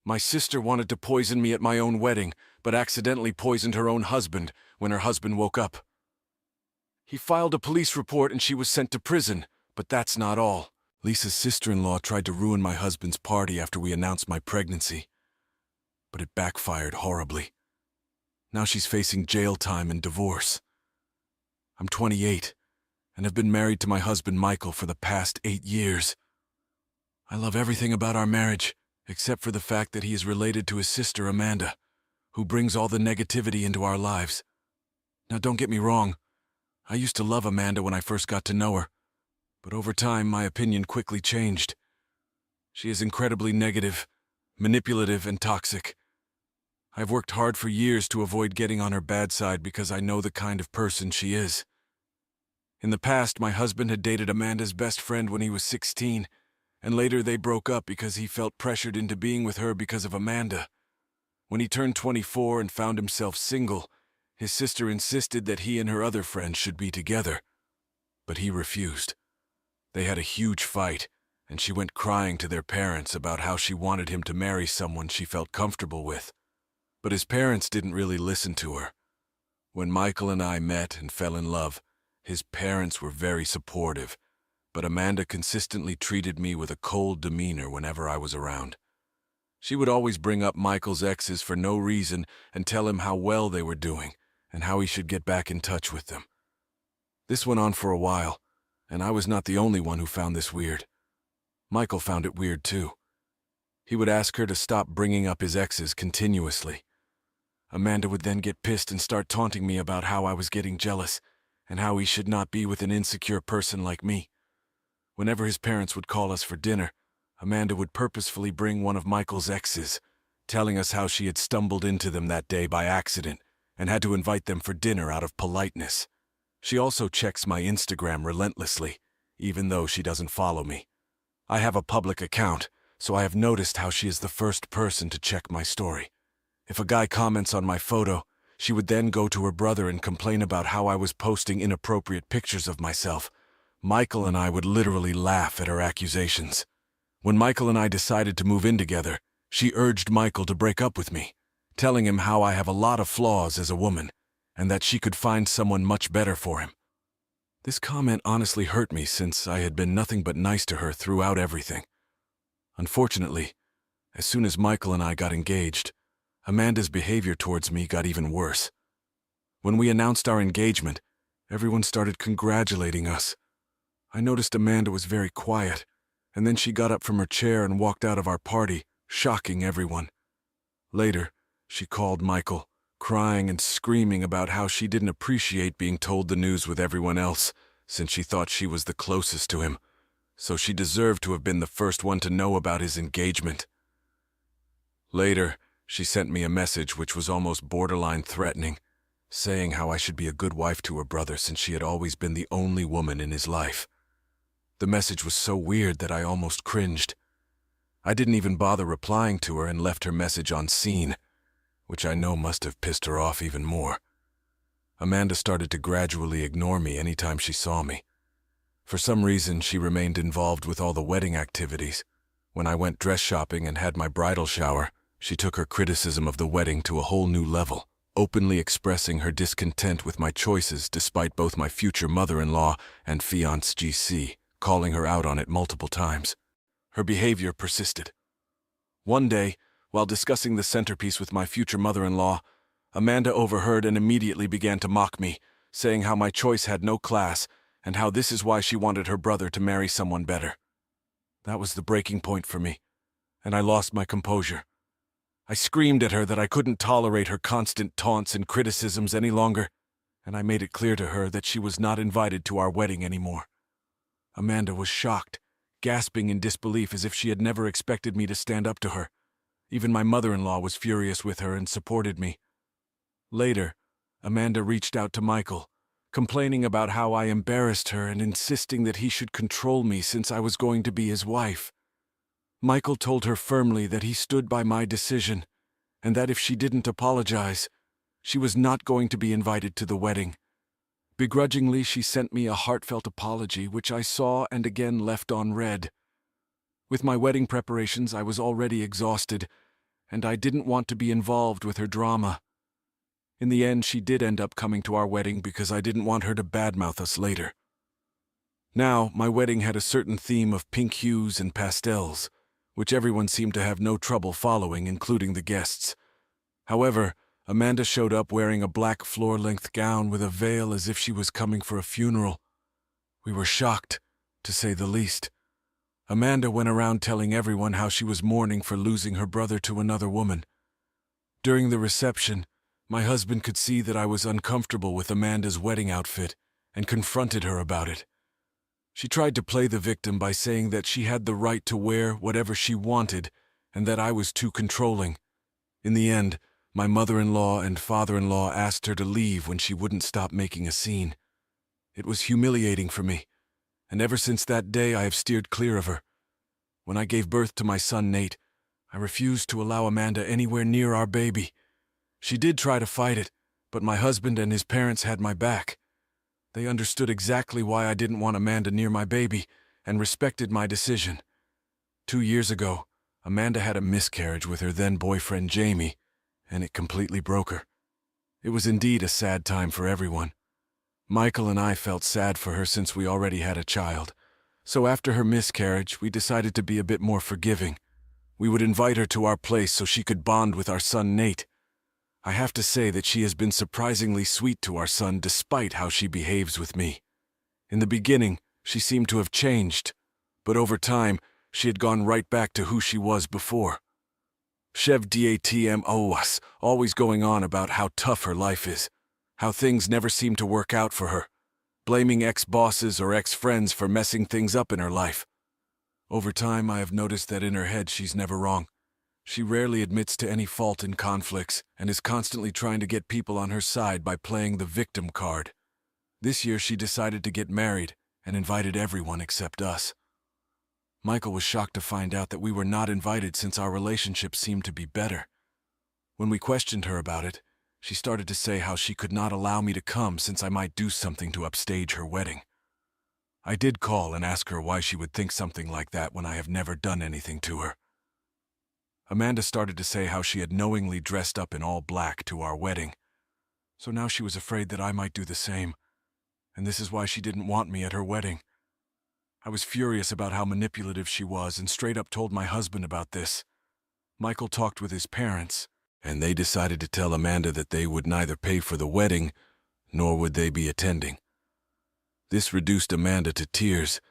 My sister wanted to poison me at my own wedding, but accidentally poisoned her own husband when her husband woke up. He filed a police report and she was sent to prison, but that's not all. Lisa's sister-in-law tried to ruin my husband's party after we announced my pregnancy, but it backfired horribly. Now she's facing jail time and divorce. I'm 28 and have been married to my husband Michael for the past 8 years. I love everything about our marriage, except for the fact that he is related to his sister Amanda, who brings all the negativity into our lives. Now don't get me wrong, I used to love Amanda when I first got to know her, but over time my opinion quickly changed. She is incredibly negative, manipulative, and toxic. I've worked hard for years to avoid getting on her bad side because I know the kind of person she is. In the past, my husband had dated Amanda's best friend when he was 16, and later they broke up because he felt pressured into being with her because of Amanda. When he turned 24 and found himself single, his sister insisted that he and her other friends should be together, but he refused. They had a huge fight, and she went crying to their parents about how she wanted him to marry someone she felt comfortable with. But his parents didn't really listen to her. When Michael and I met and fell in love, his parents were very supportive, but Amanda consistently treated me with a cold demeanor whenever I was around. She would always bring up Michael's exes for no reason and tell him how well they were doing and how he should get back in touch with them. This went on for a while, and I was not the only one who found this weird. Michael found it weird too. He would ask her to stop bringing up his exes continuously. Amanda would then get pissed and start taunting me about how I was getting jealous and how he should not be with an insecure person like me. Whenever his parents would call us for dinner, Amanda would purposefully bring one of Michael's exes, telling us how she had stumbled into them that day by accident and had to invite them for dinner out of politeness. She also checks my Instagram relentlessly, even though she doesn't follow me. I have a public account, so I have noticed how she is the first person to check my story. If a guy comments on my photo, she would then go to her brother and complain about how I was posting inappropriate pictures of myself. Michael and I would literally laugh at her accusations. When Michael and I decided to move in together, she urged Michael to break up with me, telling him how I have a lot of flaws as a woman, and that she could find someone much better for him. This comment honestly hurt me since I had been nothing but nice to her throughout everything. Unfortunately, as soon as Michael and I got engaged, Amanda's behavior towards me got even worse. When we announced our engagement, everyone started congratulating us. I noticed Amanda was very quiet, and then she got up from her chair and walked out of our party, shocking everyone. Later, she called Michael, crying and screaming about how she didn't appreciate being told the news with everyone else, since she thought she was the closest to him, so she deserved to have been the first one to know about his engagement. Later, she sent me a message which was almost borderline threatening, saying how I should be a good wife to her brother since she had always been the only woman in his life. The message was so weird that I almost cringed. I didn't even bother replying to her and left her message on seen, which I know must have pissed her off even more. Amanda started to gradually ignore me anytime she saw me. For some reason, she remained involved with all the wedding activities. When I went dress shopping and had my bridal shower, she took her criticism of the wedding to a whole new level, openly expressing her discontent with my choices despite both my future mother-in-law and fiancé GC calling her out on it multiple times. Her behavior persisted. One day, while discussing the centerpiece with my future mother-in-law, Amanda overheard and immediately began to mock me, saying how my choice had no class and how this is why she wanted her brother to marry someone better. That was the breaking point for me, and I lost my composure. I screamed at her that I couldn't tolerate her constant taunts and criticisms any longer, and I made it clear to her that she was not invited to our wedding anymore. Amanda was shocked, gasping in disbelief as if she had never expected me to stand up to her. Even my mother-in-law was furious with her and supported me. Later, Amanda reached out to Michael, complaining about how I embarrassed her and insisting that he should control me since I was going to be his wife. Michael told her firmly that he stood by my decision, and that if she didn't apologize, she was not going to be invited to the wedding. Begrudgingly, she sent me a heartfelt apology, which I saw and again left on read. With my wedding preparations, I was already exhausted, and I didn't want to be involved with her drama. In the end, she did end up coming to our wedding because I didn't want her to badmouth us later. Now, my wedding had a certain theme of pink hues and pastels, which everyone seemed to have no trouble following, including the guests. However, Amanda showed up wearing a black floor-length gown with a veil as if she was coming for a funeral. We were shocked, to say the least. Amanda went around telling everyone how she was mourning for losing her brother to another woman. During the reception, my husband could see that I was uncomfortable with Amanda's wedding outfit and confronted her about it. She tried to play the victim by saying that she had the right to wear whatever she wanted and that I was too controlling. In the end, my mother-in-law and father-in-law asked her to leave when she wouldn't stop making a scene. It was humiliating for me, and ever since that day I have steered clear of her. When I gave birth to my son Nate, I refused to allow Amanda anywhere near our baby. She did try to fight it, but my husband and his parents had my back. They understood exactly why I didn't want Amanda near my baby and respected my decision. 2 years ago, Amanda had a miscarriage with her then-boyfriend Jamie, and it completely broke her. It was indeed a sad time for everyone. Michael and I felt sad for her since we already had a child, so after her miscarriage, we decided to be a bit more forgiving. We would invite her to our place so she could bond with our son Nate. I have to say that she has been surprisingly sweet to our son despite how she behaves with me. In the beginning, she seemed to have changed, but over time, she had gone right back to who she was before. Chev datmos, always going on about how tough her life is, how things never seem to work out for her, blaming ex-bosses or ex-friends for messing things up in her life. Over time, I have noticed that in her head she's never wrong. She rarely admits to any fault in conflicts and is constantly trying to get people on her side by playing the victim card. This year she decided to get married and invited everyone except us. Michael was shocked to find out that we were not invited since our relationship seemed to be better. When we questioned her about it, she started to say how she could not allow me to come since I might do something to upstage her wedding. I did call and ask her why she would think something like that when I have never done anything to her. Amanda started to say how she had knowingly dressed up in all black to our wedding, so now she was afraid that I might do the same, and this is why she didn't want me at her wedding. I was furious about how manipulative she was and straight up told my husband about this. Michael talked with his parents, and they decided to tell Amanda that they would neither pay for the wedding, nor would they be attending. This reduced Amanda to tears,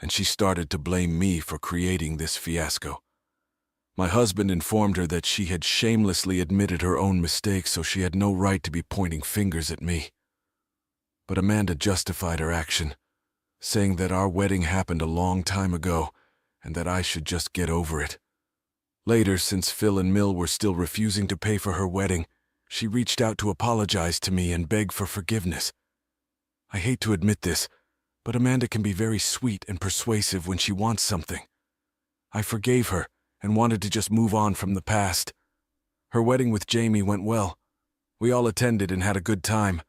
and she started to blame me for creating this fiasco. My husband informed her that she had shamelessly admitted her own mistakes, so she had no right to be pointing fingers at me. But Amanda justified her action, saying that our wedding happened a long time ago and that I should just get over it. Later, since Phil and Mill were still refusing to pay for her wedding, she reached out to apologize to me and beg for forgiveness. I hate to admit this, but Amanda can be very sweet and persuasive when she wants something. I forgave her and wanted to just move on from the past. Her wedding with Jamie went well. We all attended and had a good time.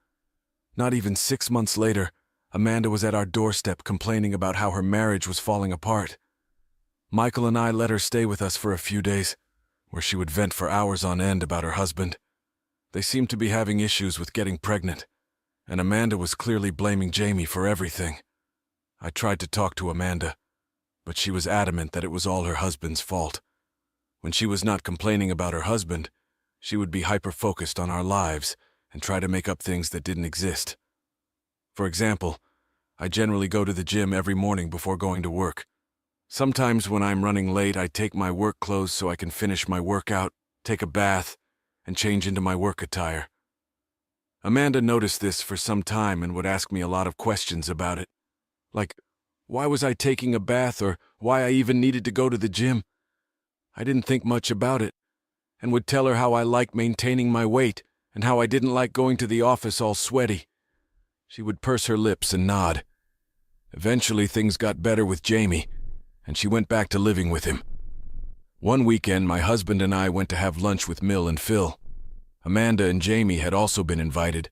Not even 6 months later, Amanda was at our doorstep complaining about how her marriage was falling apart. Michael and I let her stay with us for a few days, where she would vent for hours on end about her husband. They seemed to be having issues with getting pregnant, and Amanda was clearly blaming Jamie for everything. I tried to talk to Amanda, but she was adamant that it was all her husband's fault. When she was not complaining about her husband, she would be hyper-focused on our lives and try to make up things that didn't exist. For example, I generally go to the gym every morning before going to work. Sometimes when I'm running late, I take my work clothes so I can finish my workout, take a bath, and change into my work attire. Amanda noticed this for some time and would ask me a lot of questions about it. Like, why was I taking a bath or why I even needed to go to the gym? I didn't think much about it, and would tell her how I liked maintaining my weight and how I didn't like going to the office all sweaty. She would purse her lips and nod. Eventually things got better with Jamie, and she went back to living with him. One weekend, my husband and I went to have lunch with Mill and Phil. Amanda and Jamie had also been invited.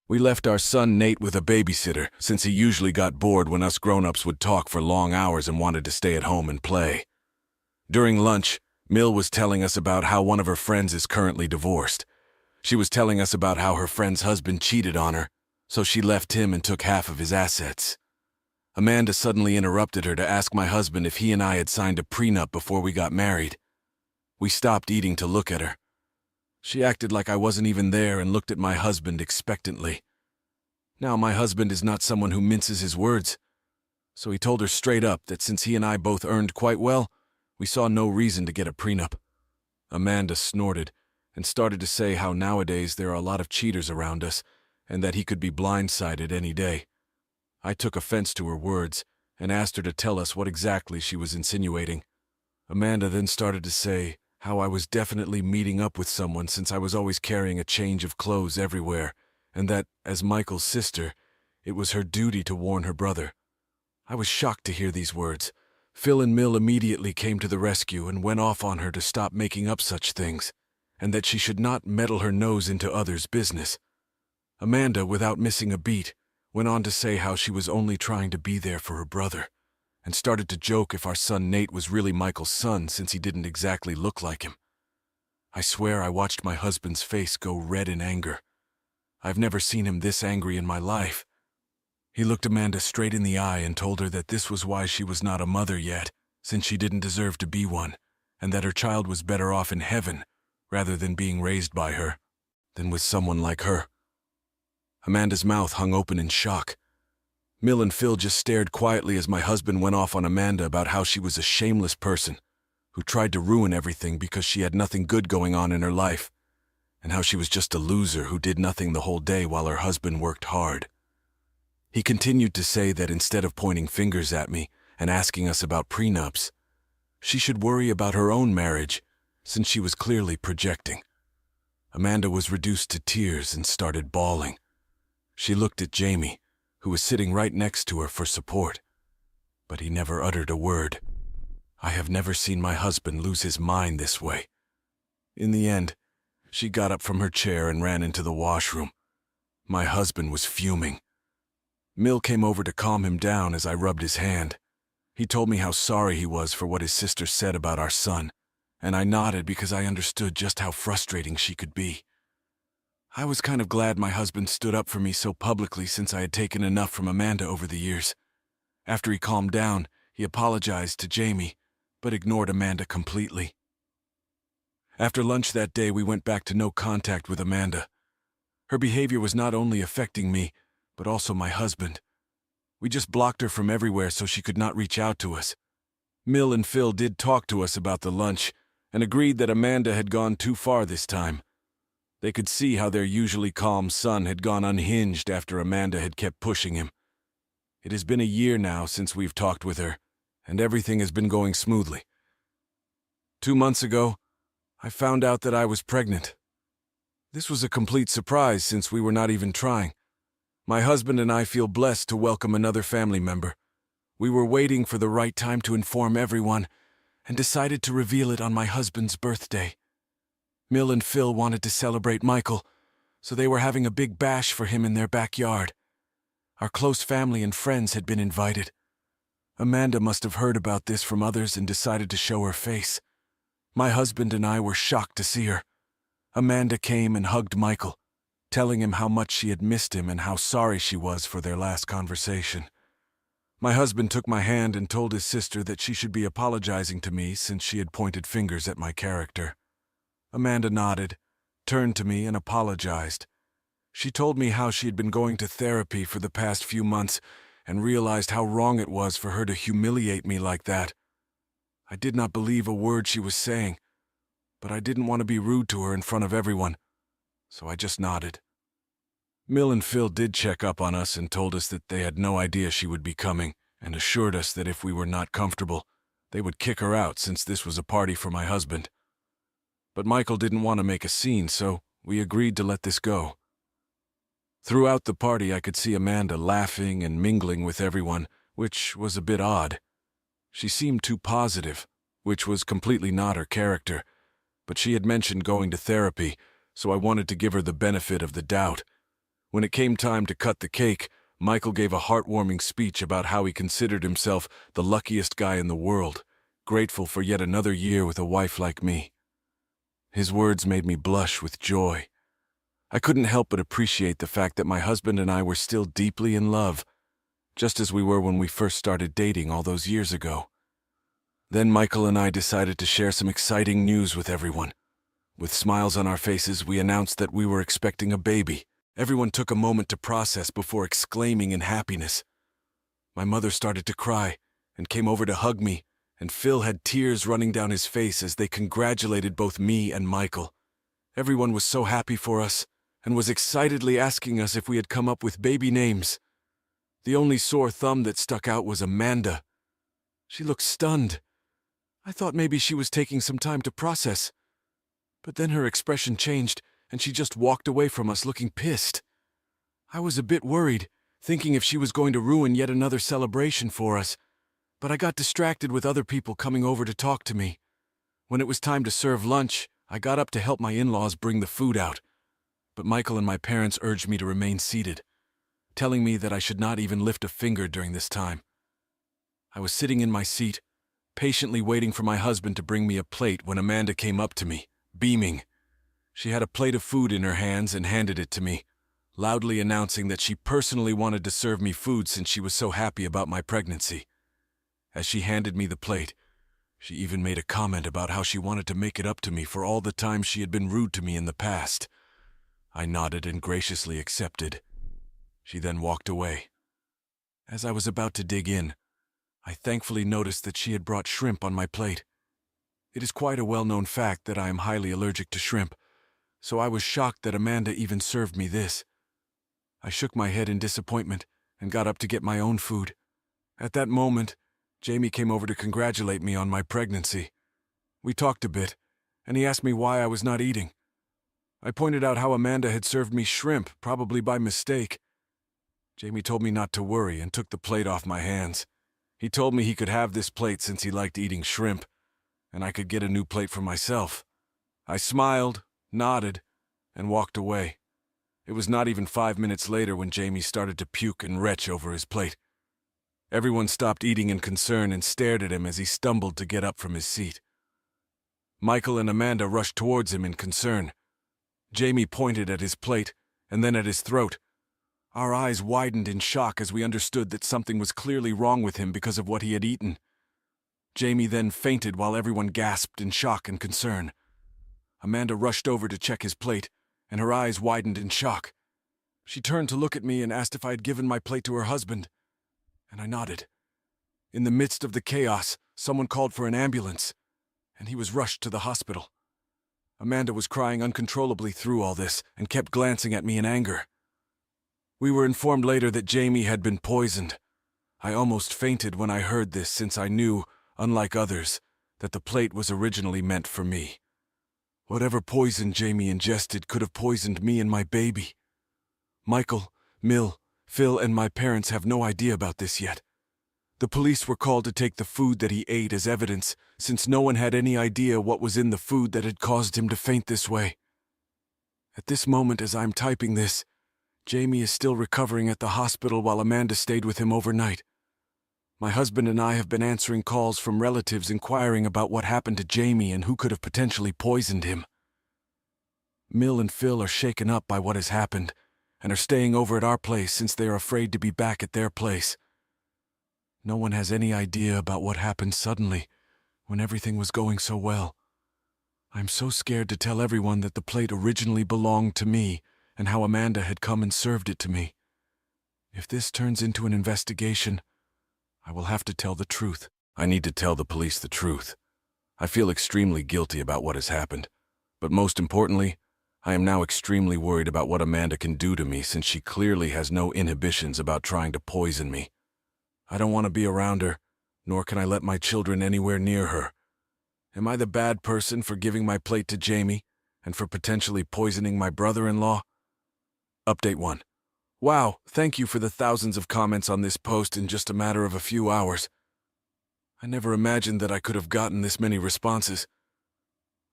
We left our son Nate with a babysitter, since he usually got bored when us grown-ups would talk for long hours and wanted to stay at home and play. During lunch, Mill was telling us about how one of her friends is currently divorced. She was telling us about how her friend's husband cheated on her, so she left him and took half of his assets. Amanda suddenly interrupted her to ask my husband if he and I had signed a prenup before we got married. We stopped eating to look at her. She acted like I wasn't even there and looked at my husband expectantly. Now, my husband is not someone who minces his words, so he told her straight up that since he and I both earned quite well, we saw no reason to get a prenup. Amanda snorted and started to say how nowadays there are a lot of cheaters around us and that he could be blindsided any day. I took offense to her words and asked her to tell us what exactly she was insinuating. Amanda then started to say how I was definitely meeting up with someone since I was always carrying a change of clothes everywhere, and that, as Michael's sister, it was her duty to warn her brother. I was shocked to hear these words. Phil and Mill immediately came to the rescue and went off on her to stop making up such things, and that she should not meddle her nose into others' business. Amanda, without missing a beat, went on to say how she was only trying to be there for her brother, and started to joke if our son Nate was really Michael's son since he didn't exactly look like him. I swear I watched my husband's face go red in anger. I've never seen him this angry in my life. He looked Amanda straight in the eye and told her that this was why she was not a mother yet, since she didn't deserve to be one, and that her child was better off in heaven, rather than being raised by her, than with someone like her. Amanda's mouth hung open in shock. Mill and Phil just stared quietly as my husband went off on Amanda about how she was a shameless person who tried to ruin everything because she had nothing good going on in her life, and how she was just a loser who did nothing the whole day while her husband worked hard. He continued to say that instead of pointing fingers at me and asking us about prenups, she should worry about her own marriage, since she was clearly projecting. Amanda was reduced to tears and started bawling. She looked at Jamie, who was sitting right next to her, for support, but he never uttered a word. I have never seen my husband lose his mind this way. In the end, she got up from her chair and ran into the washroom. My husband was fuming. Mill came over to calm him down as I rubbed his hand. He told me how sorry he was for what his sister said about our son, and I nodded because I understood just how frustrating she could be. I was kind of glad my husband stood up for me so publicly since I had taken enough from Amanda over the years. After he calmed down, he apologized to Jamie, but ignored Amanda completely. After lunch that day, we went back to no contact with Amanda. Her behavior was not only affecting me, but also my husband. We just blocked her from everywhere so she could not reach out to us. Mill and Phil did talk to us about the lunch and agreed that Amanda had gone too far this time. They could see how their usually calm son had gone unhinged after Amanda had kept pushing him. It has been a year now since we've talked with her, and everything has been going smoothly. 2 months ago, I found out that I was pregnant. This was a complete surprise since we were not even trying. My husband and I feel blessed to welcome another family member. We were waiting for the right time to inform everyone and decided to reveal it on my husband's birthday. Mill and Phil wanted to celebrate Michael, so they were having a big bash for him in their backyard. Our close family and friends had been invited. Amanda must have heard about this from others and decided to show her face. My husband and I were shocked to see her. Amanda came and hugged Michael, telling him how much she had missed him and how sorry she was for their last conversation. My husband took my hand and told his sister that she should be apologizing to me since she had pointed fingers at my character. Amanda nodded, turned to me, and apologized. She told me how she had been going to therapy for the past few months and realized how wrong it was for her to humiliate me like that. I did not believe a word she was saying, but I didn't want to be rude to her in front of everyone, so I just nodded. Mill and Phil did check up on us and told us that they had no idea she would be coming, and assured us that if we were not comfortable, they would kick her out since this was a party for my husband. But Michael didn't want to make a scene, so we agreed to let this go. Throughout the party, I could see Amanda laughing and mingling with everyone, which was a bit odd. She seemed too positive, which was completely not her character, but she had mentioned going to therapy, so I wanted to give her the benefit of the doubt. When it came time to cut the cake, Michael gave a heartwarming speech about how he considered himself the luckiest guy in the world, grateful for yet another year with a wife like me. His words made me blush with joy. I couldn't help but appreciate the fact that my husband and I were still deeply in love, just as we were when we first started dating all those years ago. Then Michael and I decided to share some exciting news with everyone. With smiles on our faces, we announced that we were expecting a baby. Everyone took a moment to process before exclaiming in happiness. My mother started to cry and came over to hug me, and Phil had tears running down his face as they congratulated both me and Michael. Everyone was so happy for us and was excitedly asking us if we had come up with baby names. The only sore thumb that stuck out was Amanda. She looked stunned. I thought maybe she was taking some time to process. But then her expression changed, and she just walked away from us looking pissed. I was a bit worried, thinking if she was going to ruin yet another celebration for us, but I got distracted with other people coming over to talk to me. When it was time to serve lunch, I got up to help my in-laws bring the food out, but Michael and my parents urged me to remain seated, telling me that I should not even lift a finger during this time. I was sitting in my seat, patiently waiting for my husband to bring me a plate when Amanda came up to me, beaming. She had a plate of food in her hands and handed it to me, loudly announcing that she personally wanted to serve me food since she was so happy about my pregnancy. As she handed me the plate, she even made a comment about how she wanted to make it up to me for all the times she had been rude to me in the past. I nodded and graciously accepted. She then walked away. As I was about to dig in, I thankfully noticed that she had brought shrimp on my plate. It is quite a well-known fact that I am highly allergic to shrimp, so I was shocked that Amanda even served me this. I shook my head in disappointment and got up to get my own food. At that moment, Jamie came over to congratulate me on my pregnancy. We talked a bit, and he asked me why I was not eating. I pointed out how Amanda had served me shrimp, probably by mistake. Jamie told me not to worry and took the plate off my hands. He told me he could have this plate since he liked eating shrimp, and I could get a new plate for myself. I smiled, nodded, and walked away. It was not even 5 minutes later when Jamie started to puke and retch over his plate. Everyone stopped eating in concern and stared at him as he stumbled to get up from his seat. Michael and Amanda rushed towards him in concern. Jamie pointed at his plate and then at his throat. Our eyes widened in shock as we understood that something was clearly wrong with him because of what he had eaten. Jamie then fainted while everyone gasped in shock and concern. Amanda rushed over to check his plate, and her eyes widened in shock. She turned to look at me and asked if I had given my plate to her husband, and I nodded. In the midst of the chaos, someone called for an ambulance, and he was rushed to the hospital. Amanda was crying uncontrollably through all this and kept glancing at me in anger. We were informed later that Jamie had been poisoned. I almost fainted when I heard this since I knew, unlike others, that the plate was originally meant for me. Whatever poison Jamie ingested could have poisoned me and my baby. Michael, Mill, Phil, and my parents have no idea about this yet. The police were called to take the food that he ate as evidence, since no one had any idea what was in the food that had caused him to faint this way. At this moment, as I'm typing this, Jamie is still recovering at the hospital while Amanda stayed with him overnight. My husband and I have been answering calls from relatives inquiring about what happened to Jamie and who could have potentially poisoned him. Mill and Phil are shaken up by what has happened and are staying over at our place since they are afraid to be back at their place. No one has any idea about what happened suddenly when everything was going so well. I'm so scared to tell everyone that the plate originally belonged to me and how Amanda had come and served it to me. If this turns into an investigation, I will have to tell the truth. I need to tell the police the truth. I feel extremely guilty about what has happened, but most importantly, I am now extremely worried about what Amanda can do to me since she clearly has no inhibitions about trying to poison me. I don't want to be around her, nor can I let my children anywhere near her. Am I the bad person for giving my plate to Jamie and for potentially poisoning my brother-in-law? Update 1. Wow, thank you for the thousands of comments on this post in just a matter of a few hours. I never imagined that I could have gotten this many responses.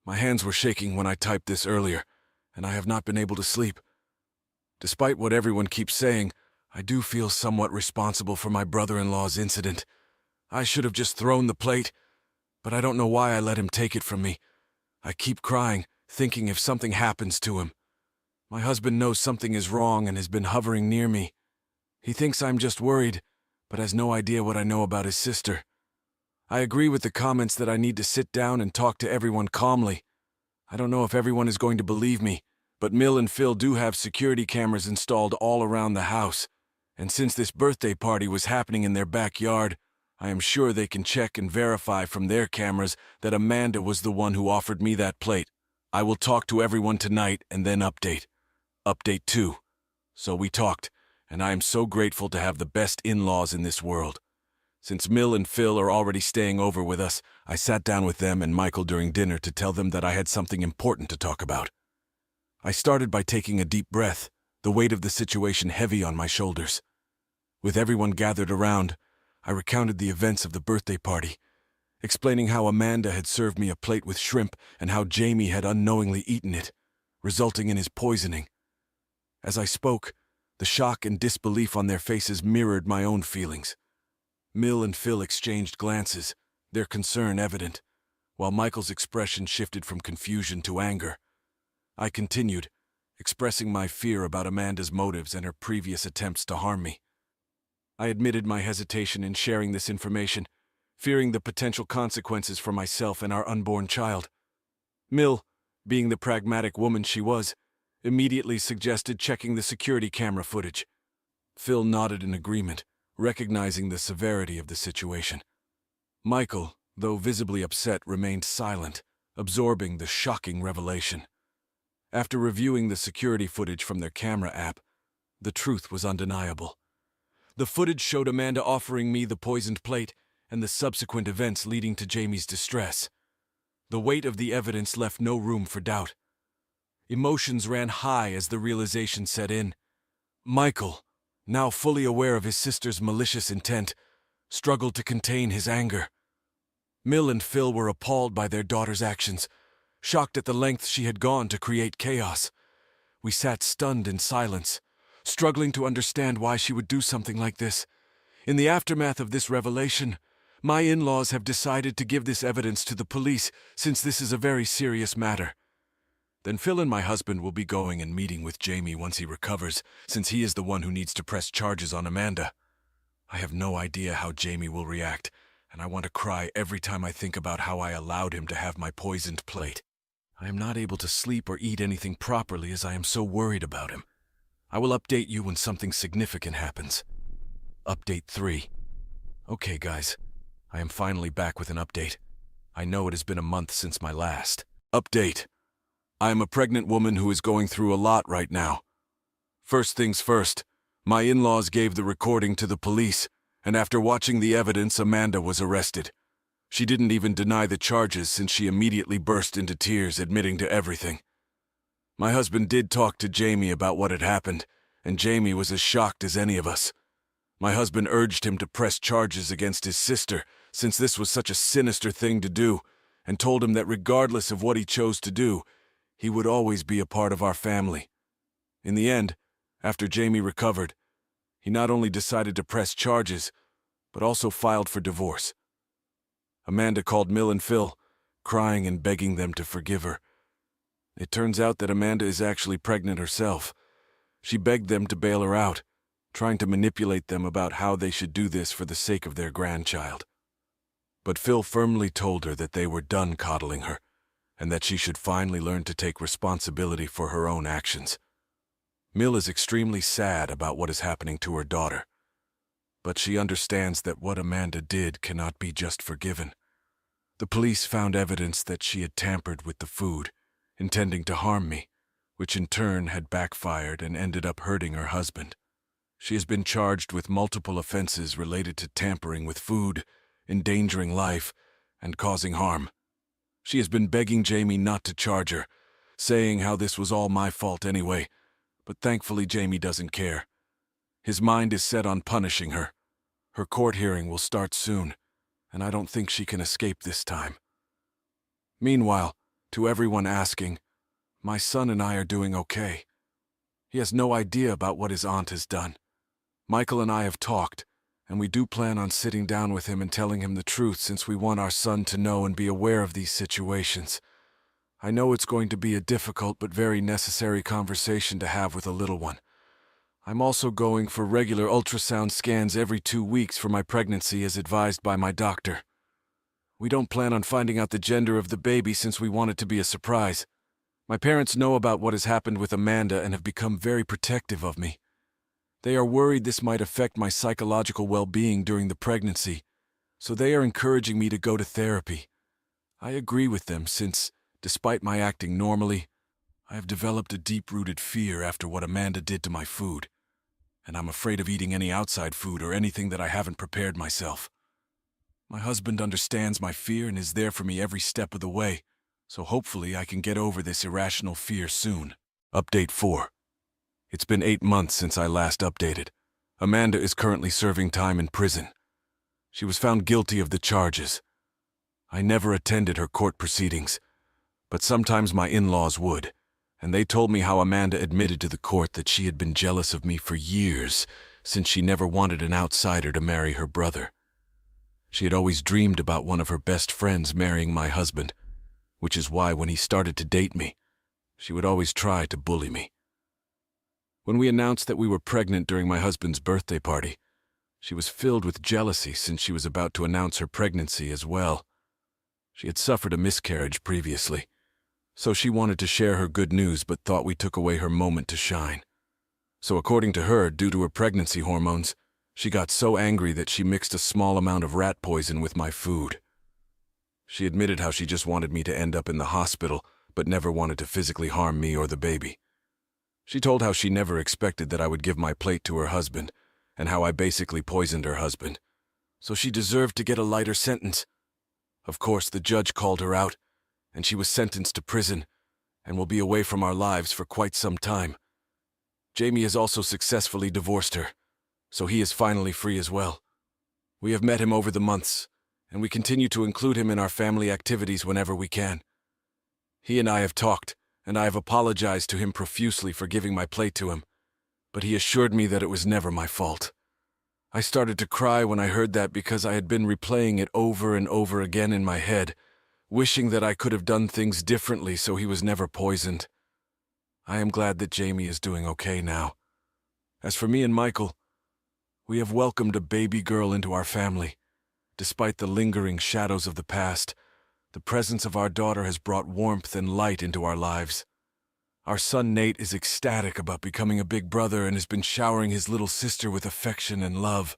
My hands were shaking when I typed this earlier, and I have not been able to sleep. Despite what everyone keeps saying, I do feel somewhat responsible for my brother-in-law's incident. I should have just thrown the plate. But I don't know why I let him take it from me. I keep crying, thinking if something happens to him. My husband knows something is wrong and has been hovering near me. He thinks I'm just worried, but has no idea what I know about his sister. I agree with the comments that I need to sit down and talk to everyone calmly. I don't know if everyone is going to believe me, but Mill and Phil do have security cameras installed all around the house, and since this birthday party was happening in their backyard, I am sure they can check and verify from their cameras that Amanda was the one who offered me that plate. I will talk to everyone tonight and then update. Update 2. So we talked, and I am so grateful to have the best in-laws in this world. Since Mill and Phil are already staying over with us, I sat down with them and Michael during dinner to tell them that I had something important to talk about. I started by taking a deep breath, the weight of the situation heavy on my shoulders. With everyone gathered around, I recounted the events of the birthday party, explaining how Amanda had served me a plate with shrimp and how Jamie had unknowingly eaten it, resulting in his poisoning. As I spoke, the shock and disbelief on their faces mirrored my own feelings. Mill and Phil exchanged glances, their concern evident, while Michael's expression shifted from confusion to anger. I continued, expressing my fear about Amanda's motives and her previous attempts to harm me. I admitted my hesitation in sharing this information, fearing the potential consequences for myself and our unborn child. Mill, being the pragmatic woman she was, immediately suggested checking the security camera footage. Phil nodded in agreement, recognizing the severity of the situation. Michael, though visibly upset, remained silent, absorbing the shocking revelation. After reviewing the security footage from their camera app, the truth was undeniable. The footage showed Amanda offering me the poisoned plate and the subsequent events leading to Jamie's distress. The weight of the evidence left no room for doubt. Emotions ran high as the realization set in. Michael, now fully aware of his sister's malicious intent, struggled to contain his anger. Mill and Phil were appalled by their daughter's actions, shocked at the lengths she had gone to create chaos. We sat stunned in silence, struggling to understand why she would do something like this. In the aftermath of this revelation, my in-laws have decided to give this evidence to the police since this is a very serious matter. Then Phil and my husband will be going and meeting with Jamie once he recovers, since he is the one who needs to press charges on Amanda. I have no idea how Jamie will react, and I want to cry every time I think about how I allowed him to have my poisoned plate. I am not able to sleep or eat anything properly as I am so worried about him. I will update you when something significant happens. Update 3. Okay, guys. I am finally back with an update. I know it has been a month since my last. Update. I am a pregnant woman who is going through a lot right now. First things first, my in-laws gave the recording to the police, and after watching the evidence, Amanda was arrested. She didn't even deny the charges since she immediately burst into tears, admitting to everything. My husband did talk to Jamie about what had happened, and Jamie was as shocked as any of us. My husband urged him to press charges against his sister, since this was such a sinister thing to do, and told him that regardless of what he chose to do, he would always be a part of our family. In the end, after Jamie recovered, he not only decided to press charges, but also filed for divorce. Amanda called Mill and Phil, crying and begging them to forgive her. It turns out that Amanda is actually pregnant herself. She begged them to bail her out, trying to manipulate them about how they should do this for the sake of their grandchild. But Phil firmly told her that they were done coddling her, and that she should finally learn to take responsibility for her own actions. Mill is extremely sad about what is happening to her daughter, but she understands that what Amanda did cannot be just forgiven. The police found evidence that she had tampered with the food, intending to harm me, which in turn had backfired and ended up hurting her husband. She has been charged with multiple offenses related to tampering with food, endangering life, and causing harm. She has been begging Jamie not to charge her, saying how this was all my fault anyway, but thankfully Jamie doesn't care. His mind is set on punishing her. Her court hearing will start soon, and I don't think she can escape this time. Meanwhile, to everyone asking, my son and I are doing okay. He has no idea about what his aunt has done. Michael and I have talked, and we do plan on sitting down with him and telling him the truth since we want our son to know and be aware of these situations. I know it's going to be a difficult but very necessary conversation to have with a little one. I'm also going for regular ultrasound scans every 2 weeks for my pregnancy as advised by my doctor. We don't plan on finding out the gender of the baby since we want it to be a surprise. My parents know about what has happened with Amanda and have become very protective of me. They are worried this might affect my psychological well-being during the pregnancy, so they are encouraging me to go to therapy. I agree with them since, despite my acting normally, I have developed a deep-rooted fear after what Amanda did to my food, and I'm afraid of eating any outside food or anything that I haven't prepared myself. My husband understands my fear and is there for me every step of the way, so hopefully I can get over this irrational fear soon. Update 4. It's been 8 months since I last updated. Amanda is currently serving time in prison. She was found guilty of the charges. I never attended her court proceedings, but sometimes my in-laws would, and they told me how Amanda admitted to the court that she had been jealous of me for years since she never wanted an outsider to marry her brother. She had always dreamed about one of her best friends marrying my husband, which is why when he started to date me, she would always try to bully me. When we announced that we were pregnant during my husband's birthday party, she was filled with jealousy since she was about to announce her pregnancy as well. She had suffered a miscarriage previously, so she wanted to share her good news but thought we took away her moment to shine. So according to her, due to her pregnancy hormones, she got so angry that she mixed a small amount of rat poison with my food. She admitted how she just wanted me to end up in the hospital but never wanted to physically harm me or the baby. She told how she never expected that I would give my plate to her husband and how I basically poisoned her husband, so she deserved to get a lighter sentence. Of course, the judge called her out, and she was sentenced to prison and will be away from our lives for quite some time. Jamie has also successfully divorced her, so he is finally free as well. We have met him over the months, and we continue to include him in our family activities whenever we can. He and I have talked, and I have apologized to him profusely for giving my plate to him, but he assured me that it was never my fault. I started to cry when I heard that because I had been replaying it over and over again in my head, wishing that I could have done things differently so he was never poisoned. I am glad that Jamie is doing okay now. As for me and Michael, we have welcomed a baby girl into our family. Despite the lingering shadows of the past, the presence of our daughter has brought warmth and light into our lives. Our son Nate is ecstatic about becoming a big brother and has been showering his little sister with affection and love.